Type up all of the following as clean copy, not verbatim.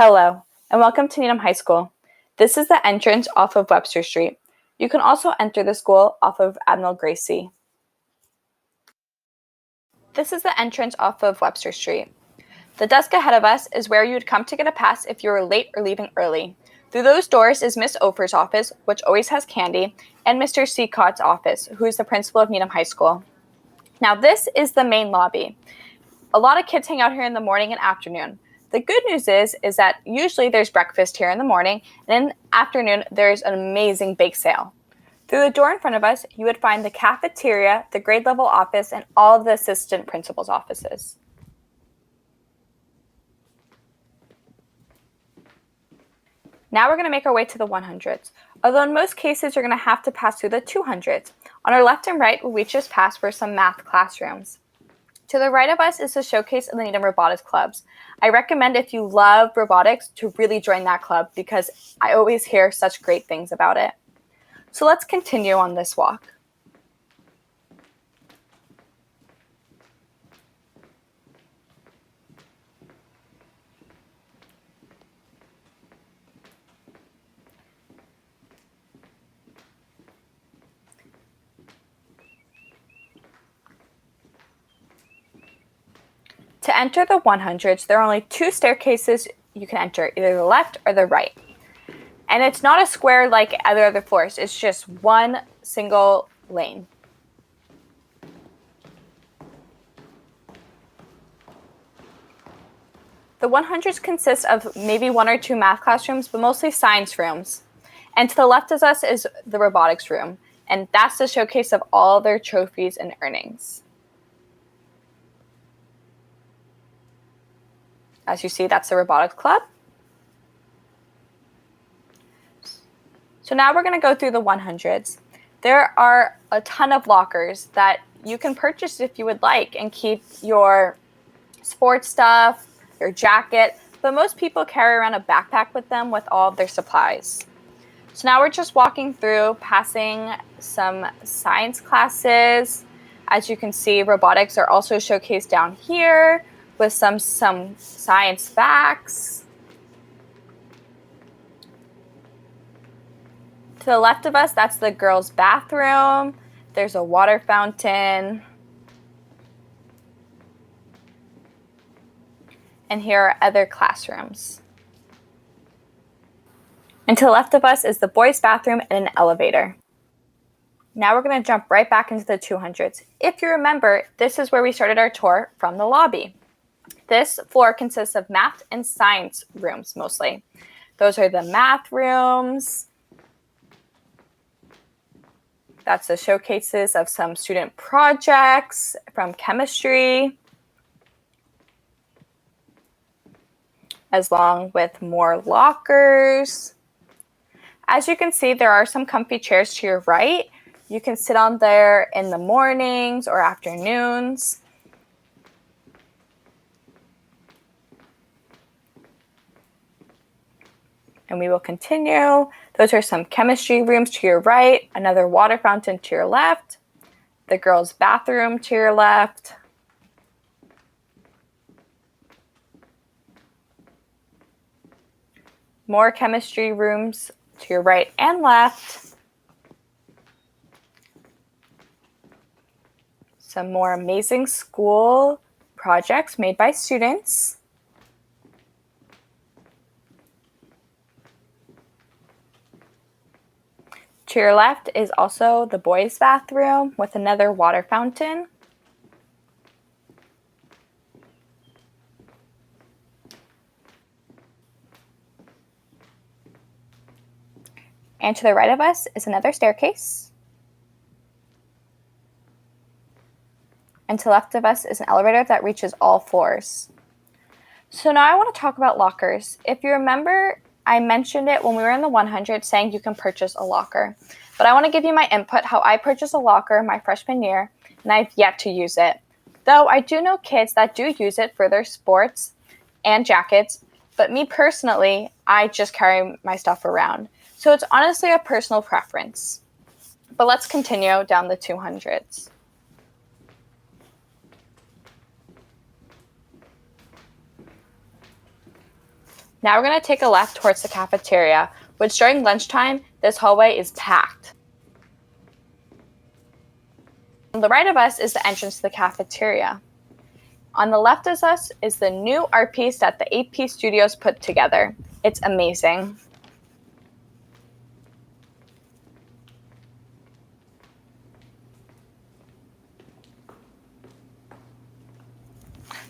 Hello, and welcome to Needham High School. This is the entrance off of Webster Street. You can also enter the school off of Admiral Gracie. This is the entrance off of Webster Street. The desk ahead of us is where you would come to get a pass if you were late or leaving early. Through those doors is Miss Ofer's office, which always has candy, and Mr. Seacott's office, who is the principal of Needham High School. Now this is the main lobby. A lot of kids hang out here in the morning and afternoon. The good news is that usually there's breakfast here in the morning, and in the afternoon there's an amazing bake sale. Through the door in front of us, you would find the cafeteria, the grade level office, and all of the assistant principal's offices. Now we're going to make our way to the 100s. Although in most cases you're going to have to pass through the 200s. On our left and right, what we just passed were some math classrooms. To the right of us is the showcase of the Needham Robotics Clubs. I recommend if you love robotics to really join that club because I always hear such great things about it. So let's continue on this walk. To enter the 100s, there are only two staircases you can enter, either the left or the right. And it's not a square like other floors, it's just one single lane. The 100s consist of maybe one or two math classrooms, but mostly science rooms. And to the left of us is the robotics room, and that's the showcase of all their trophies and earnings. As you see, that's the robotics club. So now we're going to go through the 100s. There are a ton of lockers that you can purchase if you would like and keep your sports stuff, your jacket, but most people carry around a backpack with them with all of their supplies. So now we're just walking through, passing some science classes. As you can see, robotics are also showcased down here with some science facts. To the left of us, that's the girls' bathroom. There's a water fountain. And here are other classrooms. And to the left of us is the boys' bathroom and an elevator. Now we're going to jump right back into the 200s. If you remember, this is where we started our tour from the lobby. This floor consists of math and science rooms mostly. Those are the math rooms. That's the showcases of some student projects from chemistry, as long with more lockers. As you can see, there are some comfy chairs to your right. You can sit on there in the mornings or afternoons. And we will continue. Those are some chemistry rooms to your right, another water fountain to your left, the girls' bathroom to your left. More chemistry rooms to your right and left. Some more amazing school projects made by students. To your left is also the boys' bathroom with another water fountain. And to the right of us is another staircase. And to the left of us is an elevator that reaches all floors. So now I want to talk about lockers. If you remember, I mentioned it when we were in the 100 saying you can purchase a locker. But I want to give you my input how I purchased a locker my freshman year, and I've yet to use it. Though I do know kids that do use it for their sports and jackets, but me personally, I just carry my stuff around. So it's honestly a personal preference. But let's continue down the 200s. Now we're going to take a left towards the cafeteria, which during lunchtime, this hallway is packed. On the right of us is the entrance to the cafeteria. On the left of us is the new art piece that the AP Studios put together. It's amazing.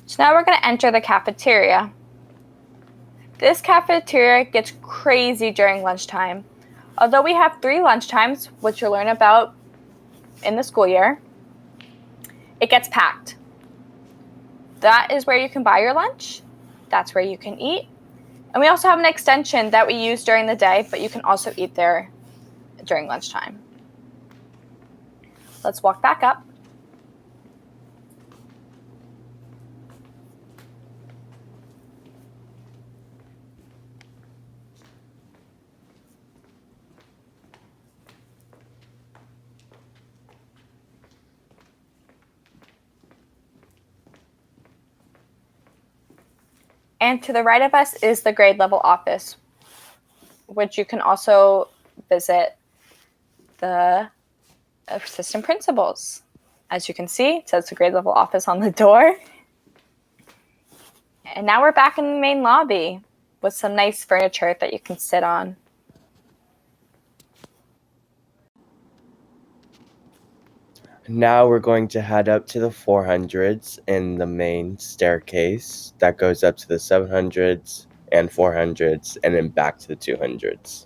So now we're going to enter the cafeteria. This cafeteria gets crazy during lunchtime. Although we have 3 lunchtimes, which you'll learn about in the school year, it gets packed. That is where you can buy your lunch. That's where you can eat. And we also have an extension that we use during the day, but you can also eat there during lunchtime. Let's walk back up. And to the right of us is the grade level office, which you can also visit the assistant principals. As you can see, it says the grade level office on the door. And now we're back in the main lobby with some nice furniture that you can sit on. Now we're going to head up to the 400s in the main staircase that goes up to the 700s and 400s and then back to the 200s.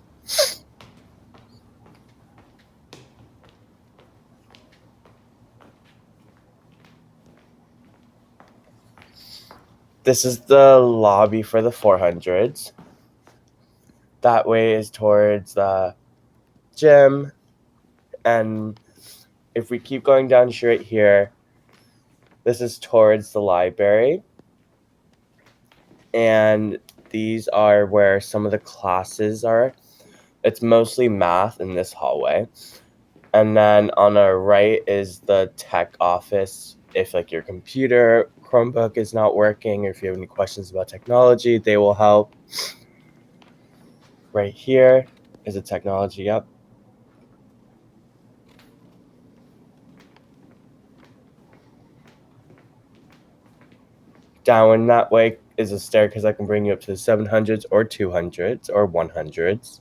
This is the lobby for the 400s. That way is towards the gym, and if we keep going down straight here, this is towards the library. And these are where some of the classes are. It's mostly math in this hallway. And then on our right is the tech office. If like your computer Chromebook is not working, or if you have any questions about technology, they will help. Right here is a technology up. Down that way is a staircase that can bring you up to the 700s or 200s or 100s.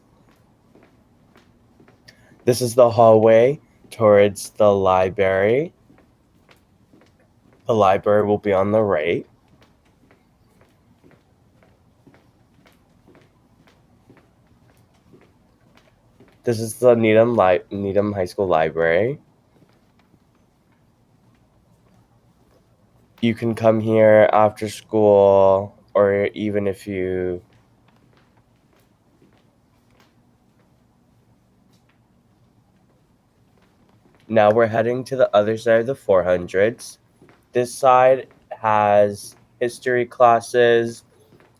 This is the hallway towards the library. The library will be on the right. This is the Needham High School Library. You can come here after school, or even if you... Now we're heading to the other side of the 400s. This side has history classes,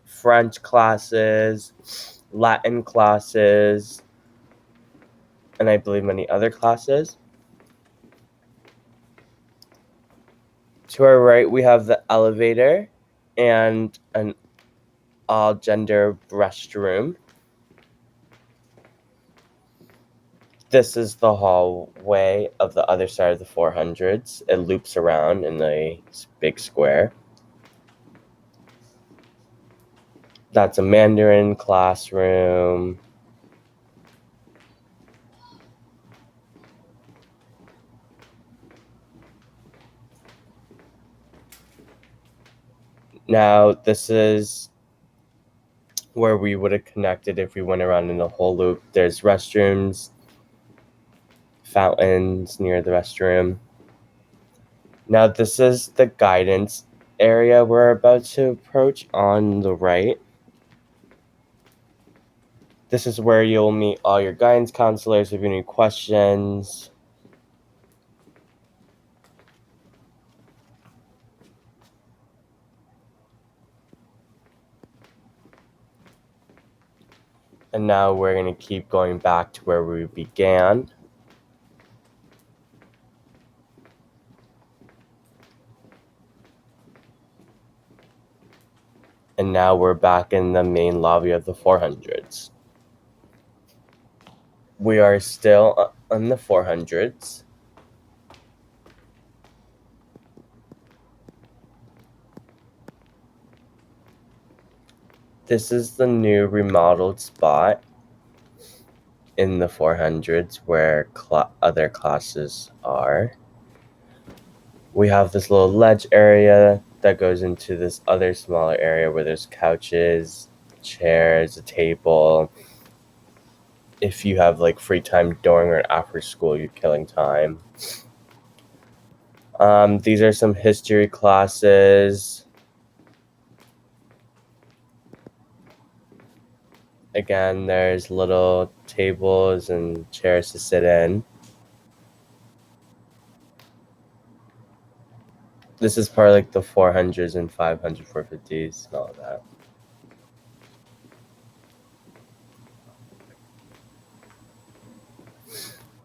French classes, Latin classes, and I believe many other classes. To our right, we have the elevator and an all-gender restroom. This is the hallway of the other side of the 400s. It loops around in a big square. That's a Mandarin classroom. Now, this is where we would have connected if we went around in the whole loop. There's restrooms, fountains near the restroom. Now, this is the guidance area we're about to approach on the right. This is where you'll meet all your guidance counselors if you have any questions. And now we're going to keep going back to where we began. And now we're back in the main lobby of the 400s. We are still on the 400s. This is the new remodeled spot in the 400s where other classes are. We have this little ledge area that goes into this other smaller area where there's couches, chairs, a table. If you have like free time during or after school, you're killing time. These are some history classes. Again, there's little tables and chairs to sit in. This is part of like the 400s and 500, 450s and all of that.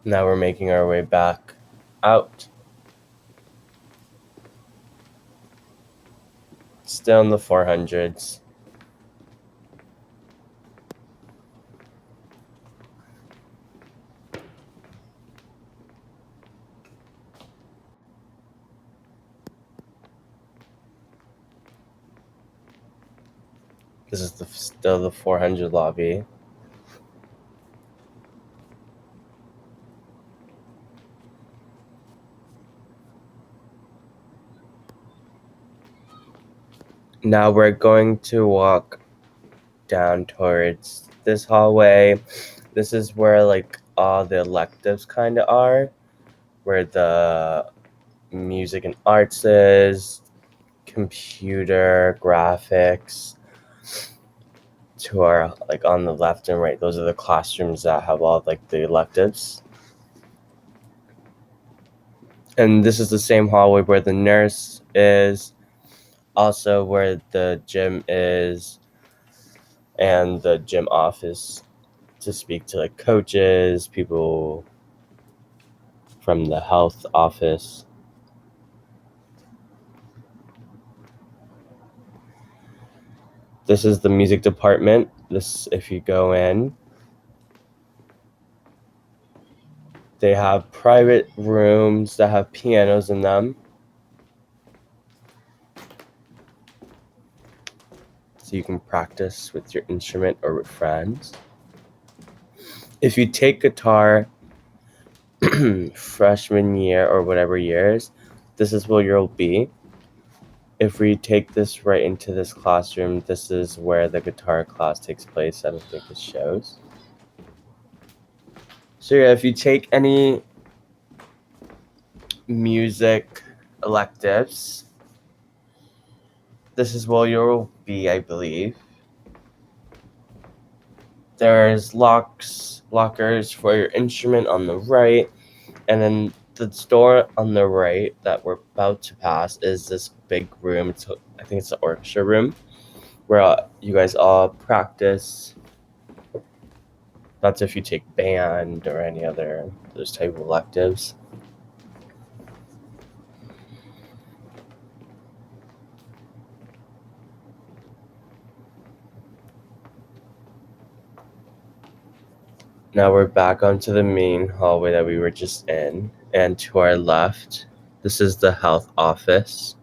Now we're making our way back out. Still in the 400s. This is still the 400 lobby. Now we're going to walk down towards this hallway. This is where like all the electives kind of are, where the music and arts is, computer graphics. To our like on the left and right, those are the classrooms that have all like the electives. And this is the same hallway where the nurse is, also where the gym is, and the gym office to speak to like coaches, people from the health office. This is the music department. This, if you go in, they have private rooms that have pianos in them. So you can practice with your instrument or with friends. If you take guitar freshman year or whatever years, this is where you'll be. If we take this right into this classroom, this is where the guitar class takes place. I don't think it shows. So yeah, if you take any music electives, this is where you'll be, I believe. There's lockers for your instrument on the right, and then the door on the right that we're about to pass is this big room. I think it's the orchestra room where you guys all practice. That's if you take band or any other those type of electives. Now we're back onto the main hallway that we were just in, and to our left, this is the health office.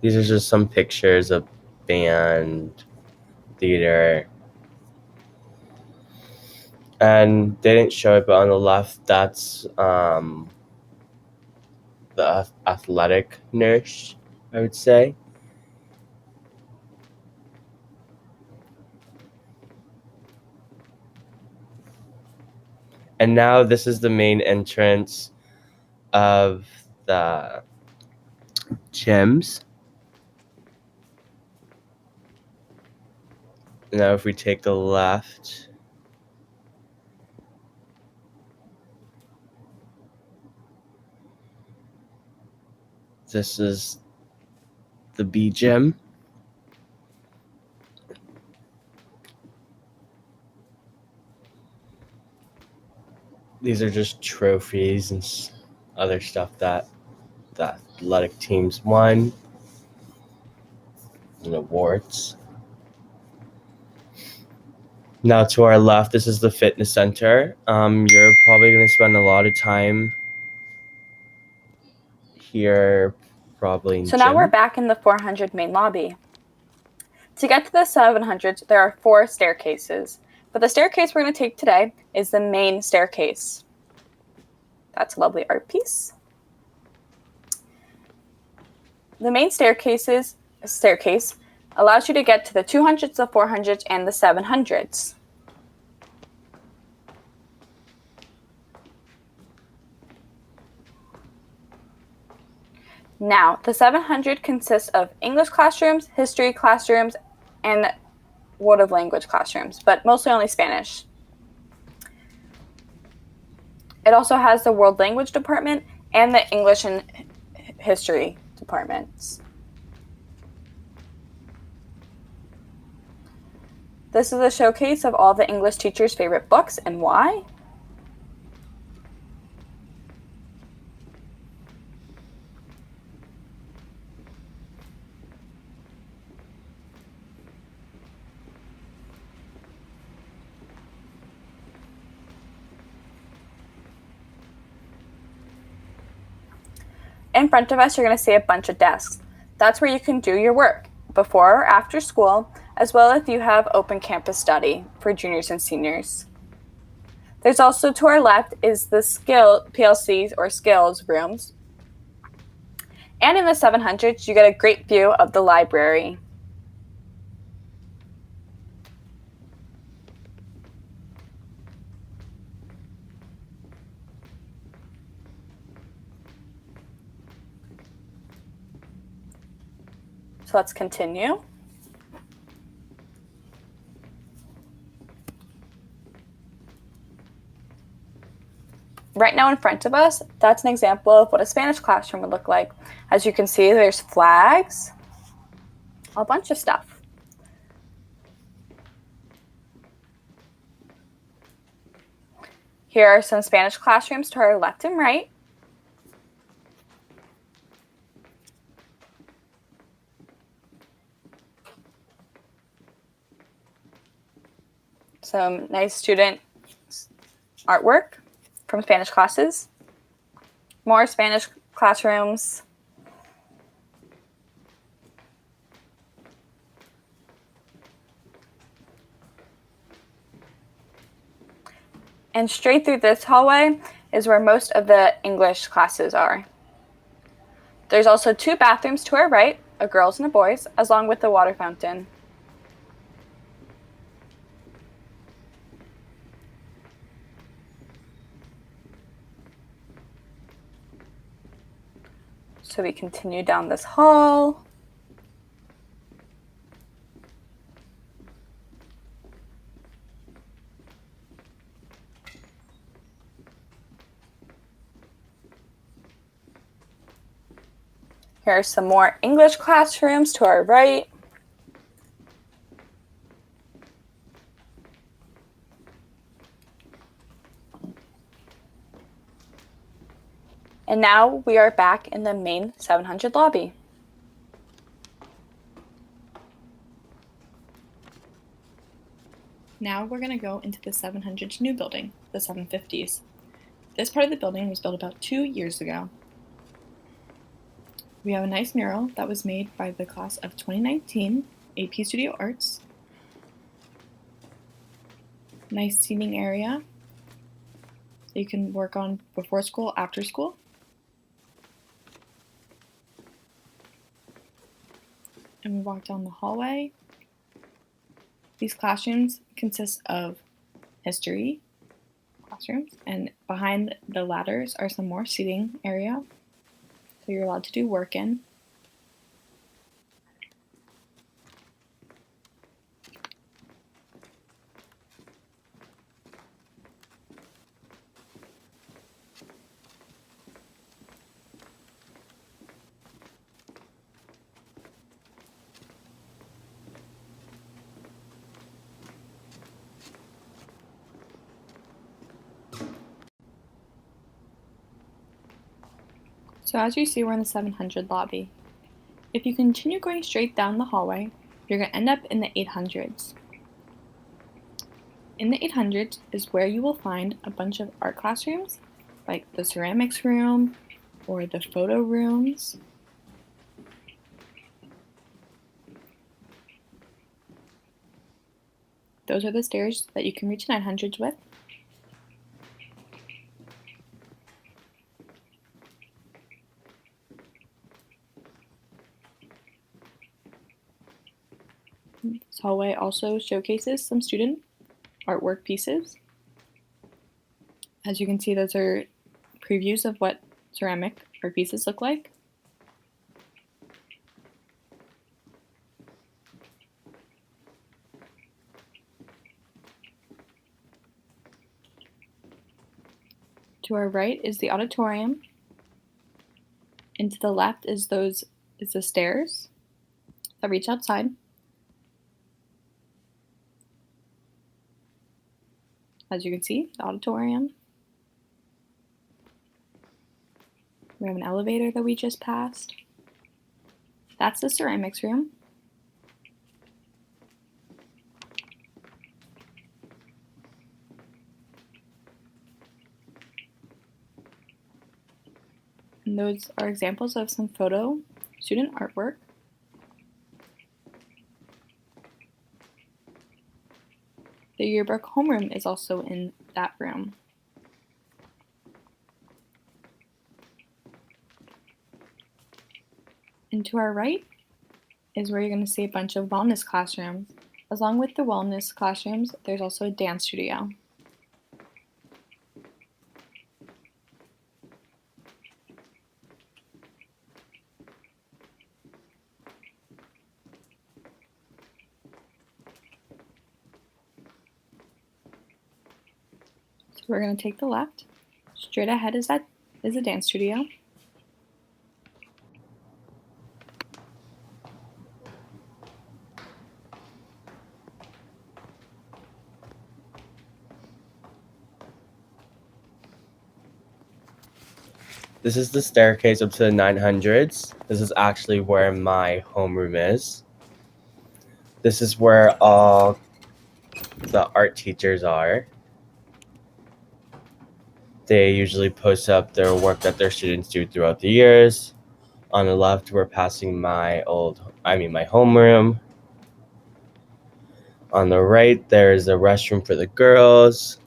These are just some pictures of band, theater, and they didn't show it, but on the left, that's the athletic nurse, I would say. And now this is the main entrance of the gyms. Now if we take a left, this is the B gym. These are just trophies and other stuff that the athletic teams won and awards. Now to our left, this is the fitness center. You're probably going to spend a lot of time here, probably in So now we're gym. back in the 400 main lobby. To get to the 700s, there are 4 staircases, but the staircase we're going to take today is the main staircase. That's a lovely art piece. The main staircase allows you to get to the 200s, the 400s, and the 700s. Now, the 700 consists of English classrooms, history classrooms, and world of language classrooms, but mostly only Spanish. It also has the world language department and the English and history departments. This is a showcase of all the English teachers' favorite books and why. In front of us, you're going to see a bunch of desks. That's where you can do your work, before or after school, as well if you have open campus study for juniors and seniors. There's also, to our left, is the PLCs or skills rooms. And in the 700s, you get a great view of the library. So let's continue. Right now in front of us, that's an example of what a Spanish classroom would look like. As you can see, there's flags, a bunch of stuff. Here are some Spanish classrooms to our left and right. Some nice student artwork from Spanish classes. More Spanish classrooms. And straight through this hallway is where most of the English classes are. There's also 2 bathrooms to our right, a girls' and a boys', along with the water fountain. So we continue down this hall. Here are some more English classrooms to our right. And now we are back in the main 700 lobby. Now we're going to go into the 700's new building, the 750s. This part of the building was built about 2 years ago. We have a nice mural that was made by the class of 2019, AP Studio Arts. Nice seating area that you can work on before school, after school. And we walk down the hallway. These classrooms consist of history classrooms, and behind the ladders are some more seating area, so you're allowed to do work in. So as you see, we're in the 700 lobby. If you continue going straight down the hallway, you're going to end up in the 800s. In the 800s is where you will find a bunch of art classrooms, like the ceramics room or the photo rooms. Those are the stairs that you can reach 900s with. This hallway also showcases some student artwork pieces. As you can see, those are previews of what ceramic art pieces look like. To our right is the auditorium, and to the left is the stairs that reach outside. As you can see, the auditorium. We have an elevator that we just passed. That's the ceramics room. And those are examples of some photo student artwork. The yearbook homeroom is also in that room. And to our right is where you're going to see a bunch of wellness classrooms. Along with the wellness classrooms, there's also a dance studio. So we're going to take the left. Straight ahead is a dance studio. This is the staircase up to the 900s. This is actually where my homeroom is. This is where all the art teachers are. They usually post up their work that their students do throughout the years. On the left, we're passing my homeroom. On the right, there's a restroom for the girls.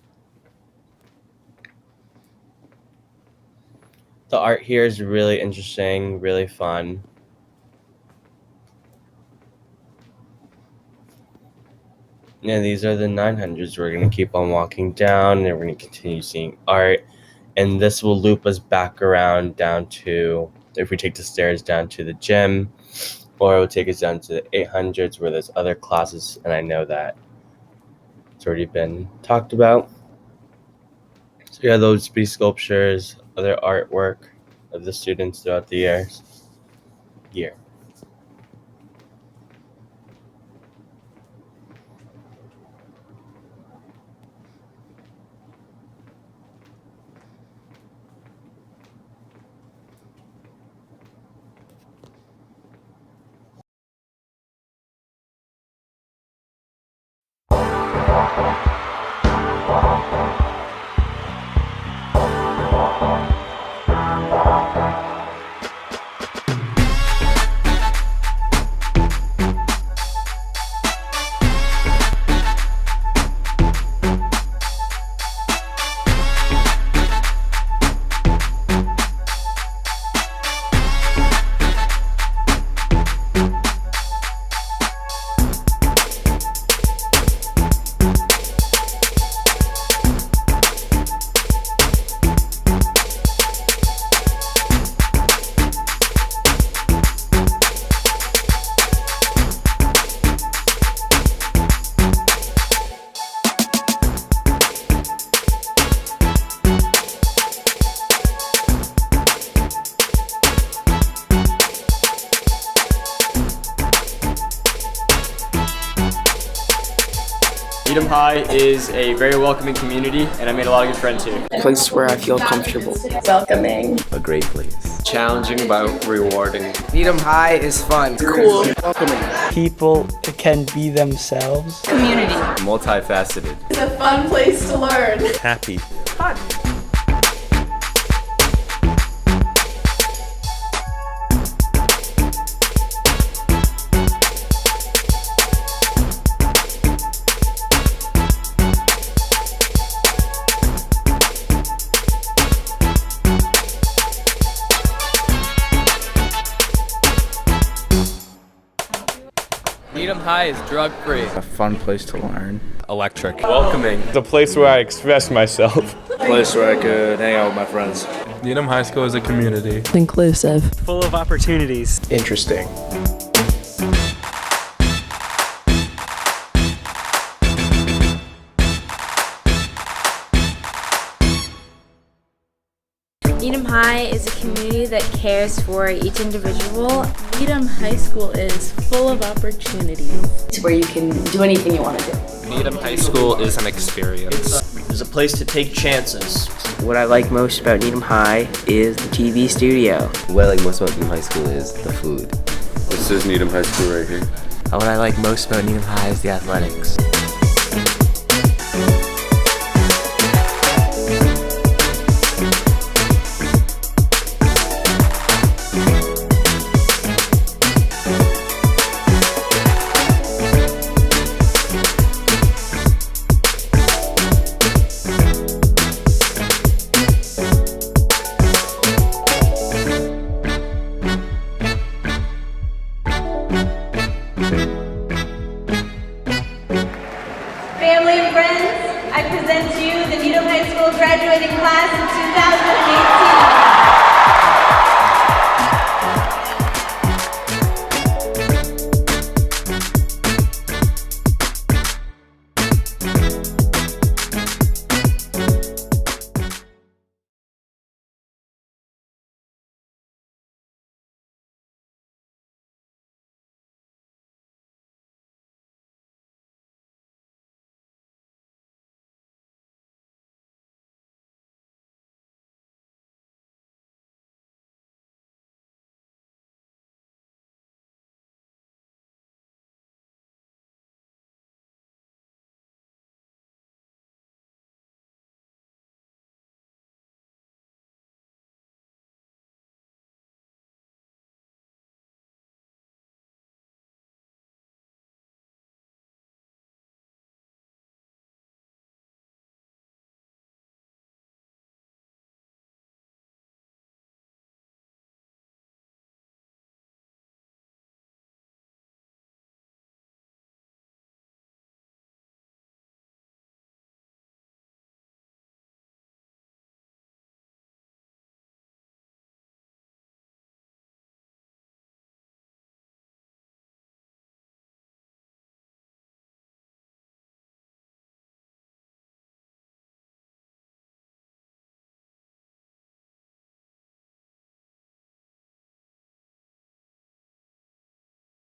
The art here is really interesting, really fun. Yeah, these are the 900s. We're going to keep on walking down and we're going to continue seeing art. And this will loop us back around down to, if we take the stairs down to the gym, or it will take us down to the 800s where there's other classes. And I know that it's already been talked about. So yeah, those be sculptures, other artwork of the students throughout the year. Needham High is a very welcoming community, and I made a lot of good friends here. A place where I feel comfortable. Welcoming. A great place. Challenging but rewarding. Needham High is fun. Cool. Welcoming. People can be themselves. Community. Multifaceted. It's a fun place to learn. Happy. Fun. Needham High is drug-free. A fun place to learn. Electric. Welcoming. The place where I express myself. A place where I could hang out with my friends. Needham High School is a community. Inclusive. Full of opportunities. Interesting. Needham High is a community that cares for each individual. Needham High School is full of opportunities. It's where you can do anything you want to do. Needham High School is an experience. It's a place to take chances. What I like most about Needham High is the TV studio. What I like most about Needham High School is the food. This is Needham High School right here. What I like most about Needham High is the athletics.